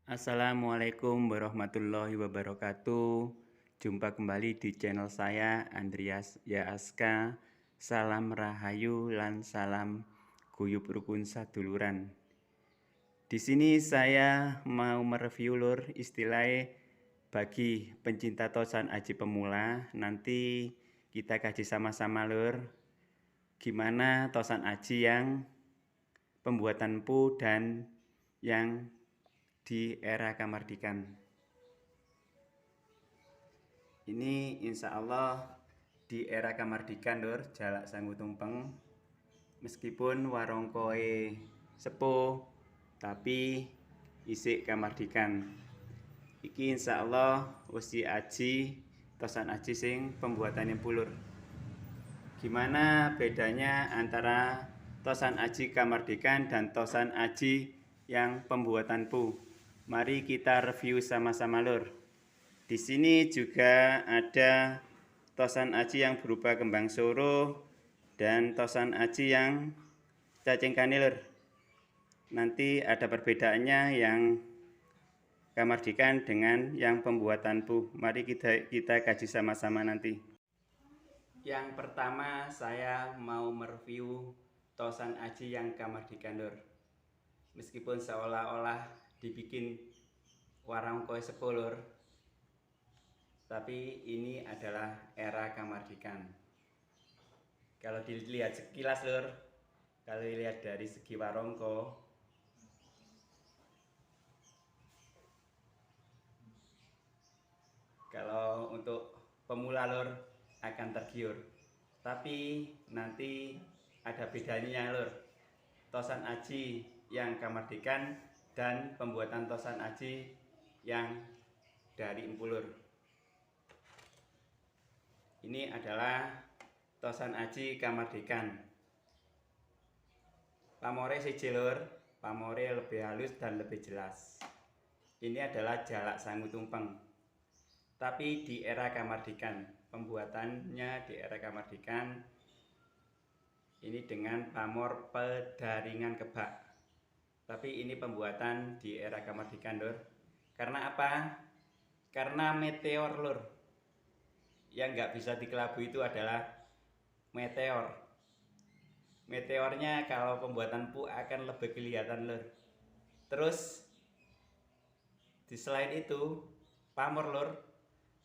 Assalamualaikum warahmatullahi wabarakatuh. Jumpa kembali di channel saya Andreas Yaaska. Salam rahayu lan salam guyub rukun saduluran. Di sini saya mau mereview lur istilahnya bagi pencinta tosan aji pemula. Nanti kita kaji sama-sama lur, gimana tosan aji yang pembuatan pu dan yang di era kamardikan. Ini insya Allah di era kamardikan lur, jalak sanggu tumpeng. Meskipun warongkoe sepuh, tapi isik kamardikan. Iki insya Allah usi aji, tosan aji sing pembuatannya pulur. Gimana bedanya antara tosan aji kamardikan dan tosan aji yang pembuatan pu? Mari kita review sama-sama lur. Di sini juga ada tosan aji yang berupa kembang soro dan tosan aji yang cacing kanil. Nanti ada perbedaannya yang kamardikan dengan yang pembuatan pu. Mari kita kaji sama-sama nanti. Yang pertama saya mau mereview tosan aji yang kamardikan lur. Meskipun seolah-olah dibikin warongkoe sepulur, tapi ini adalah era kamardikan. Kalau dilihat sekilas lur, kalau dilihat dari segi warongko, kalau untuk pemula lur akan tergiur, tapi nanti ada bedanya lur. Tosan aji yang kamardikan dan pembuatan tosan aji yang dari empulur. Ini adalah tosan aji kamardikan. Pamore siji lur, pamore lebih halus dan lebih jelas. Ini adalah jalak sangu tumpeng. Tapi di era kamardikan, pembuatannya di era kamardikan ini dengan pamor pedaringan kebak. Tapi ini pembuatan di era kamardikan lur. Karena apa? Karena meteor lur. Yang nggak bisa dikelabui itu adalah meteor. Meteornya kalau pembuatan pu akan lebih kelihatan lur. Terus di selain itu pamor lur.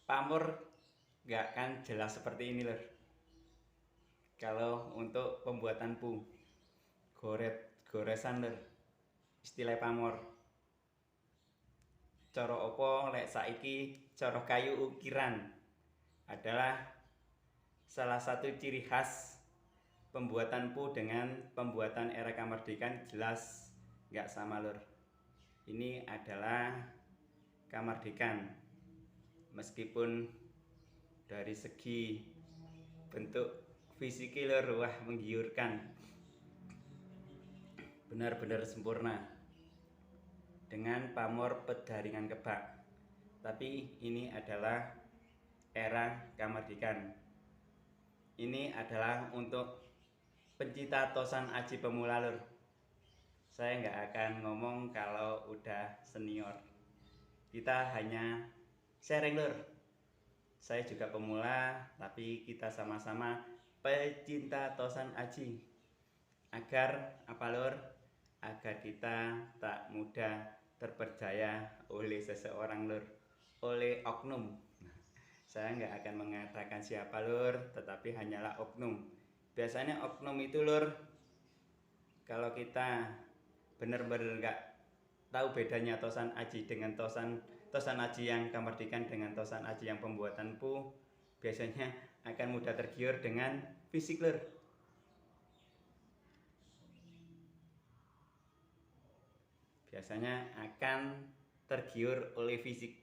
Pamor nggak akan jelas seperti ini lur. Kalau untuk pembuatan pu goresan lur, istilah pamor. Coro opo lek saiki coro kayu ukiran adalah salah satu ciri khas pembuatan pu dengan pembuatan era kamardikan, jelas nggak sama lur. Ini adalah kamardikan, meskipun dari segi bentuk fisik lur, wah menggiurkan, benar-benar sempurna dengan pamor pedaringan kebak. Tapi ini adalah era kamardikan. Ini adalah untuk pencinta tosan aji pemula lur. Saya nggak akan ngomong kalau udah senior. Kita hanya sharing lur. Saya juga pemula, tapi kita sama-sama pecinta tosan aji. Agar apa lur? Agar kita tak mudah terpercaya oleh seseorang lur, oleh oknum. Saya nggak akan mengatakan siapa lur, tetapi hanyalah oknum. Biasanya oknum itu lur, kalau kita benar-benar nggak tahu bedanya tosan aji dengan tosan aji yang kamardikan dengan tosan aji yang pembuatan pu, biasanya akan mudah tergiur dengan fisik lur. Biasanya akan tergiur oleh fisik.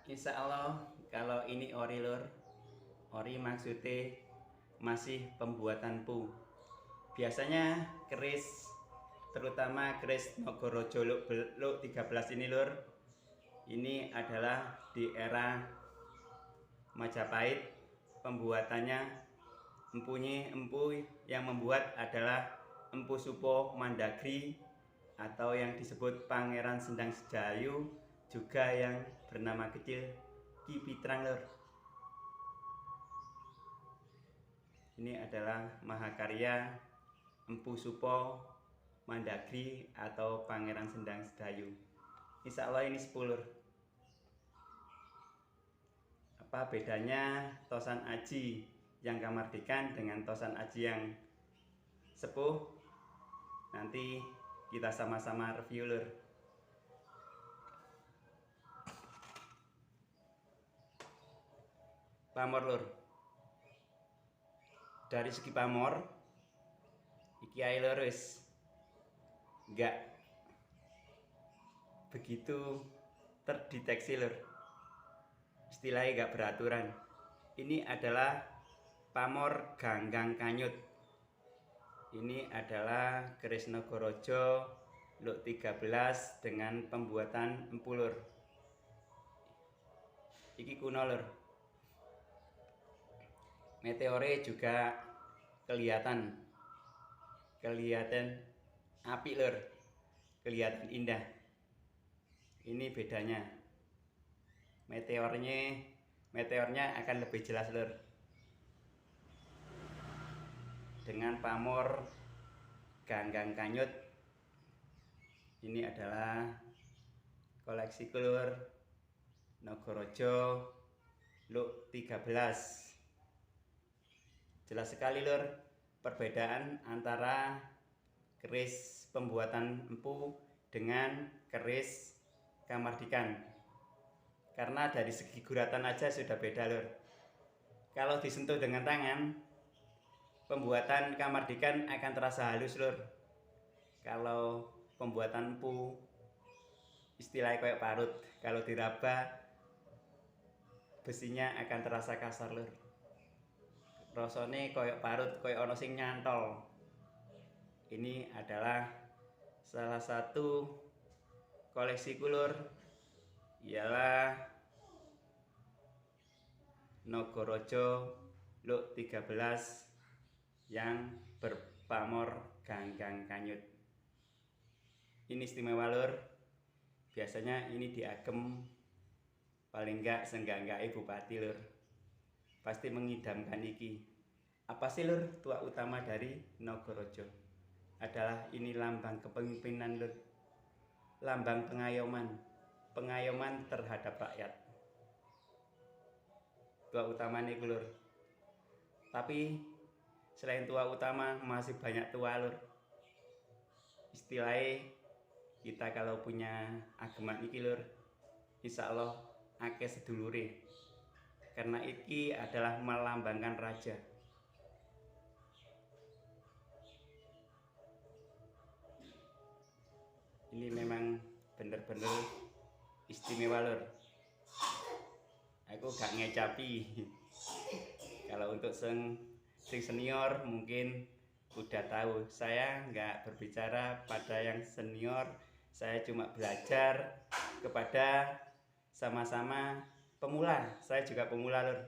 Insya Allah kalau ini ori lur, ori maksudnya masih pembuatan pu. Biasanya keris, terutama keris Nagaraja Luk 13 ini lur, ini adalah di era Majapahit. Pembuatannya empu yang membuat adalah Empu Supo Mandagri atau yang disebut Pangeran Sendang Sedayu, juga yang bernama kecil Ki Pitrang lur. Ini adalah mahakarya Empu Supo Mandagri atau Pangeran Sendang Sedayu. Insya Allah ini 10 lur. Apa bedanya Tosan Aji yang Kamardikan dengan Tosan Aji yang sepuh? Nanti kita sama-sama review lur. Pamor lur. Dari segi pamor iki ae lur wis enggak begitu terdeteksi lur. Istilahnya enggak beraturan. Ini adalah pamor Ganggang Kanyut. Ini adalah keris Nagaraja Luk 13 dengan pembuatan empu lur. Iki kuno lur. Meteore juga kelihatan apik lur, kelihatan indah. Ini bedanya, meteornya akan lebih jelas lur. Dengan pamor Ganggang Kanyut, ini adalah koleksi lur Nagaraja Luk 13. Jelas sekali lur perbedaan antara keris pembuatan empu dengan keris Kamardikan. Karena dari segi guratan aja sudah beda lur. Kalau disentuh dengan tangan, pembuatan Kamardikan akan terasa halus lur. Kalau pembuatan empu istilahnya kayak parut, kalau diraba besinya akan terasa kasar lur. Rasane koyok parut, koyok ono sing nyantol. Ini adalah salah satu koleksi lur, ialah Nagaraja Luk 13 yang berpamor Ganggang Kanyut. Ini istimewa lur. Biasanya ini diagem paling enggak seenggak-enggaknya bupati lur. Pasti mengidamkan iki. Apa sih lur tuak utama dari Nagaraja? Adalah ini lambang kepemimpinan lur. Lambang pengayoman terhadap rakyat. Tuak utama nih lur. Tapi selain tuak utama masih banyak tua lur. Istilahnya kita kalau punya ageman iki lur, insya Allah akeh sedulure. Karena iki adalah melambangkan raja. Ini memang bener-bener istimewa lur. Aku gak ngecapi. Kalau untuk sing senior mungkin udah tahu. Saya nggak berbicara pada yang senior. Saya cuma belajar kepada sama-sama pemula. Saya juga pemula lur.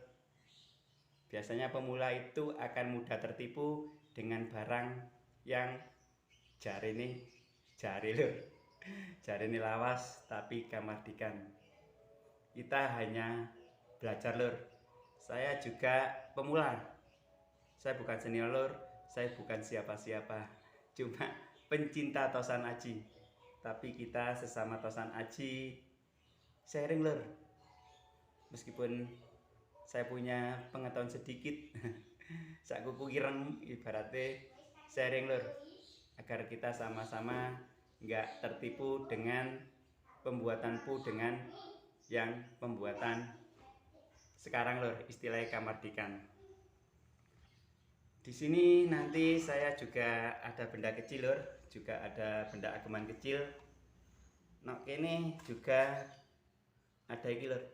Biasanya pemula itu akan mudah tertipu dengan barang yang jari lur. Jari ini lawas tapi Kamardikan. Kita hanya belajar lur. Saya juga pemula. Saya bukan senior lur. Saya bukan siapa-siapa. Cuma pencinta Tosan Aji. Tapi kita sesama Tosan Aji sharing lur. Meskipun saya punya pengetahuan sedikit, sak kuku ireng ibaratnya sharing lur, agar kita sama-sama nggak tertipu dengan pembuatan pu dengan yang pembuatan sekarang lur, istilahnya Kamardikan. Di sini nanti saya juga ada benda kecil lur, juga ada benda ageman kecil. Nah ini juga ada iki lur.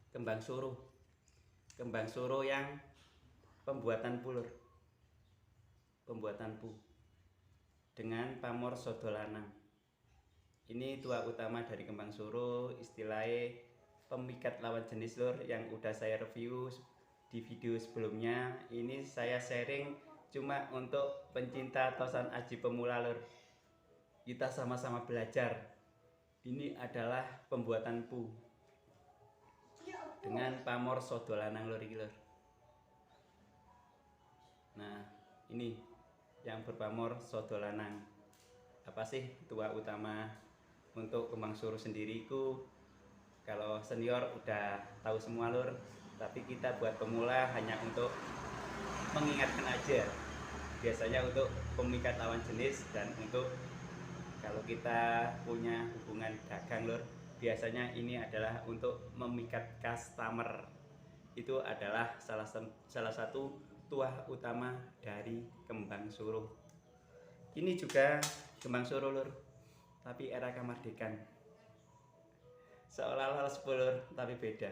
Kembang suruh yang pembuatan pu lur. Pembuatan pu dengan pamor Sodo Lanang. Ini tuak utama dari kembang suruh, istilahnya pemikat lawan jenis lur yang udah saya review di video sebelumnya. Ini saya sharing cuma untuk pencinta Tosan Aji pemula lur. kita sama-sama belajar. Ini adalah pembuatan pu dengan pamor sodo lanang lur iki lur. Nah, ini yang berpamor sodo lanang. Apa sih tua utama untuk kembang suruh sendiri ku? Kalau senior udah tahu semua lur, tapi kita buat pemula hanya untuk mengingatkan aja. Biasanya untuk pemikat lawan jenis dan untuk kalau kita punya hubungan dagang lur, biasanya ini adalah untuk memikat customer. Itu adalah salah satu tuah utama dari kembang suruh. Ini juga kembang suruh lur, tapi era kemerdekaan. Seolah-olah sepulur, tapi beda.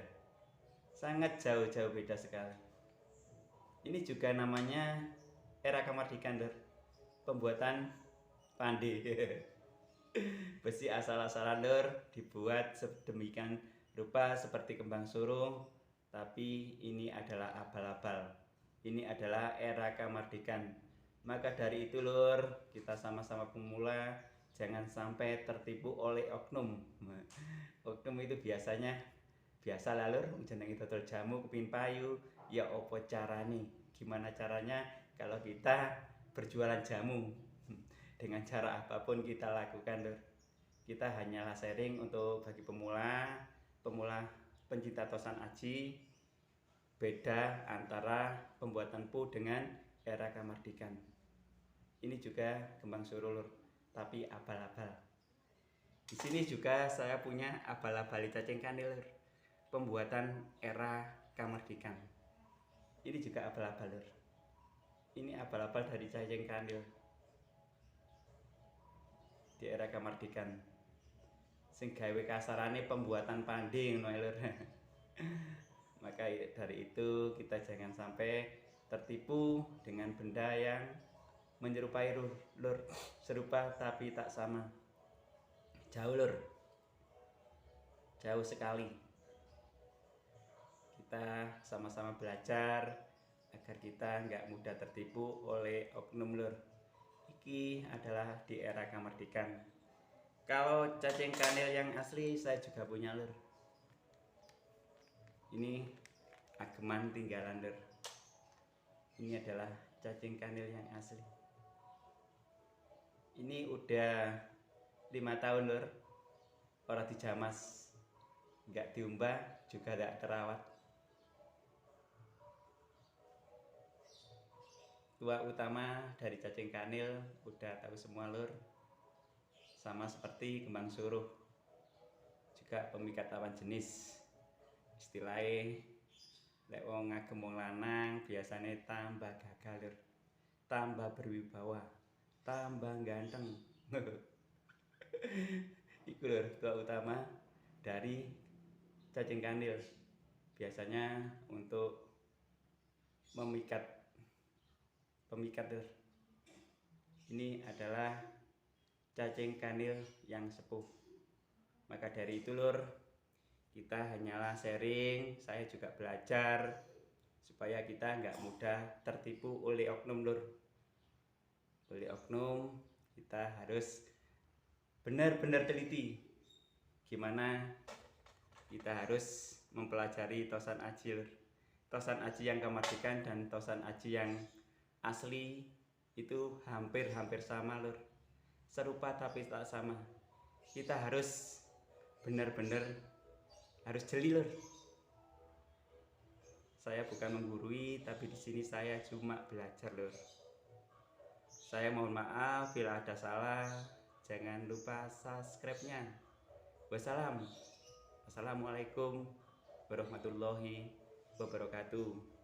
Sangat jauh-jauh beda sekali. Ini juga namanya era kemerdekaan lur. Pembuatan pandi. Besi asal-asalan lur, dibuat sedemikian rupa seperti kembang suruh, tapi ini adalah abal-abal. Ini adalah era kemerdekaan. Maka dari itu lur, kita sama-sama pemula jangan sampai tertipu oleh oknum. Oknum itu biasanya biasa lah lur, jenenge dodol jamu kepin payu, ya opo carane? Gimana caranya kalau kita berjualan jamu? Dengan cara apapun kita lakukan lur. Kita hanyalah sharing untuk bagi pemula pencinta tosan aji. Beda antara pembuatan pu dengan era kemerdekaan. Ini juga kembang suruh lur, tapi abal-abal. Di sini juga saya punya abal-abal cacing kanil lur. Pembuatan era kemerdekaan. Ini juga abal-abal lur. Ini abal-abal dari cacing kanil di era kemerdekaan. Sing gawe kasarane pembuatan panding no lur. Maka dari itu kita jangan sampai tertipu dengan benda yang menyerupai lur, serupa tapi tak sama. Jauh lur, jauh sekali. Kita sama-sama belajar agar kita nggak mudah tertipu oleh oknum lur. Iki adalah di era kemerdekaan. Kalau cacing kanil yang asli saya juga punya lur. Ini ageman tinggalan lur. Ini adalah cacing kanil yang asli. Ini udah 5 tahun lur. Orang dijamas, nggak diumbah juga nggak terawat. Tua utama dari cacing kanil udah tahu semua lur. Sama seperti kembang suruh, juga pemikat lawan jenis. Istilahnya lek wong ngagem wong lanang biasane tambah gagal lur, tambah berwibawa, tambah ganteng. Iku lur tua utama dari cacing kanil. Biasanya untuk memikat lur. Ini adalah cacing kanil yang sepuh. Maka dari itu lur, kita hanyalah sharing, saya juga belajar supaya kita nggak mudah tertipu oleh oknum lur. Oleh oknum kita harus benar-benar teliti gimana kita harus mempelajari tosan aji lur. Tosan aji yang kemerdekaan dan tosan aji yang asli itu hampir sama lur, serupa tapi tak sama. Kita harus benar-benar harus jeli lur. Saya bukan menggurui, tapi di sini saya cuma belajar lur. Saya mohon maaf bila ada salah. Jangan lupa subscribe-nya. Wassalamualaikum warahmatullahi wabarakatuh.